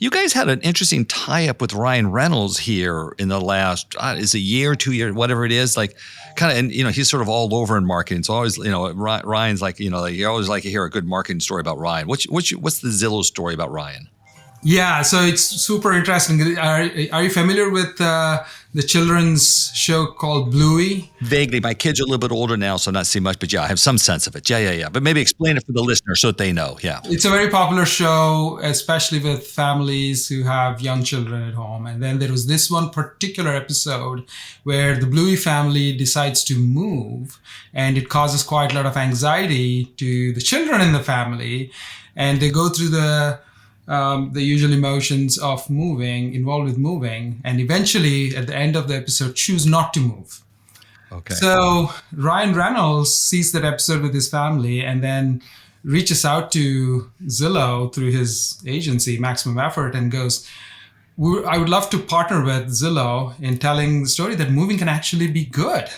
You guys had an interesting tie-up with Ryan Reynolds here in the last, is a year, 2 years, whatever it is, like kind of, and he's sort of all over in marketing. So always, Ryan's like, like you always like to hear a good marketing story about Ryan. What's the Zillow story about Ryan? Yeah, so it's super interesting. Are you familiar with the children's show called Bluey? Vaguely. My kids are a little bit older now, so not see much, but yeah, I have some sense of it. Yeah. But maybe explain it for the listener so that they know. Yeah. It's a very popular show, especially with families who have young children at home. And then there was this one particular episode where the Bluey family decides to move, and it causes quite a lot of anxiety to the children in the family. And they go through the usual emotions of involved with moving, and eventually at the end of the episode choose not to move. Okay. So Ryan Reynolds sees that episode with his family and then reaches out to Zillow through his agency, Maximum Effort, and goes, I would love to partner with Zillow in telling the story that moving can actually be good.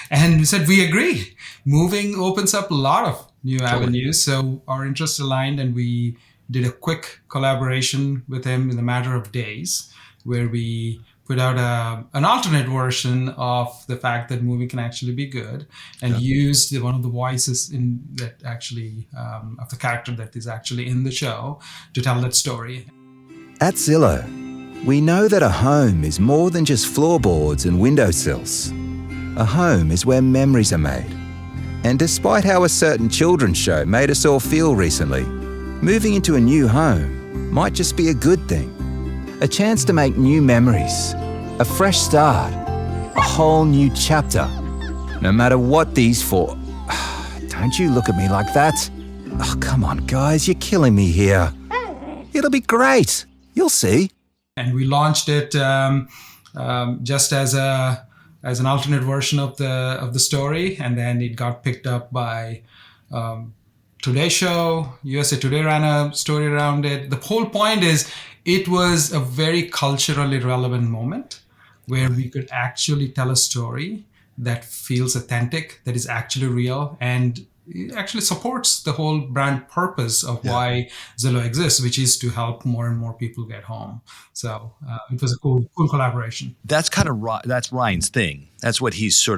And we said, we agree. Moving opens up a lot of new avenues. So our interests aligned, and we did a quick collaboration with him in a matter of days, where we put out an alternate version of the fact that moving can actually be good, and used one of the voices in that actually of the character that is actually in the show to tell that story. At Zillow, we know that a home is more than just floorboards and windowsills. A home is where memories are made. And despite how a certain children's show made us all feel recently, moving into a new home might just be a good thing. A chance to make new memories, a fresh start, a whole new chapter. No matter what these for... Don't you look at me like that. Oh, come on, guys, you're killing me here. It'll be great. You'll see. And we launched it just as an alternate version of the story, and then it got picked up by Today Show. USA Today ran a story around it. The whole point is it was a very culturally relevant moment where we could actually tell a story that feels authentic, that is actually real, and it actually supports the whole brand purpose of why Zillow exists, which is to help more and more people get home. So it was a cool collaboration. That's that's Ryan's thing. That's what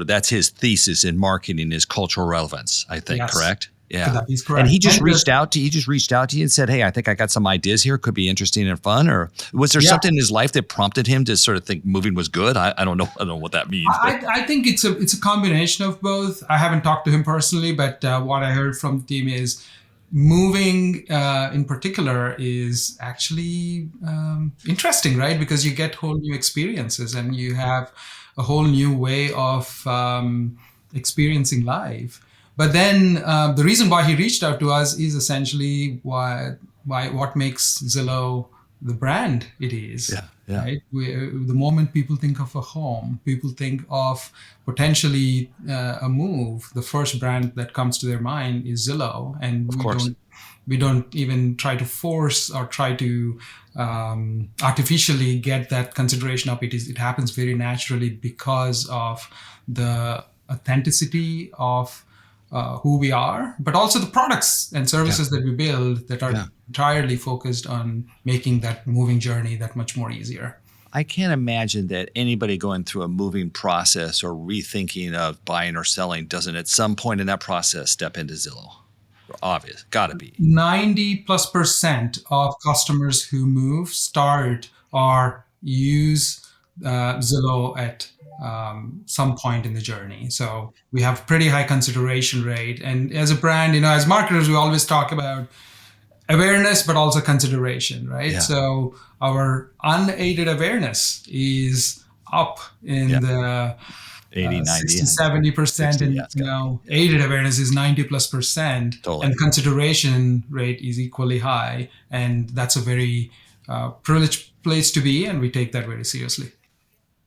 that's his thesis in marketing is cultural relevance, I think, correct? Yeah. That is correct. And he just reached out to you and said, hey, I think I got some ideas here. Could be interesting and fun. Or was there something in his life that prompted him to sort of think moving was good? I don't know. I don't know what that means. I think it's a combination of both. I haven't talked to him personally, but what I heard from the team is moving in particular is actually interesting, right? Because you get whole new experiences and you have a whole new way of experiencing life. But then the reason why he reached out to us is essentially what makes Zillow the brand it is. Yeah. Right? The moment people think of a home, people think of potentially a move. The first brand that comes to their mind is Zillow, and we don't even try to force or try to artificially get that consideration up. It happens very naturally because of the authenticity of who we are, but also the products and services that we build that are entirely focused on making that moving journey that much more easier. I can't imagine that anybody going through a moving process or rethinking of buying or selling doesn't at some point in that process step into Zillow. Obvious, gotta be. 90+% of customers who move start or use Zillow at some point in the journey. So we have pretty high consideration rate. And as a brand, as marketers, we always talk about awareness, but also consideration, right? Yeah. So our unaided awareness is up in the 80, 90, 60, 70%, and aided awareness is 90+%, totally. And consideration rate is equally high. And that's a very privileged place to be, and we take that very seriously.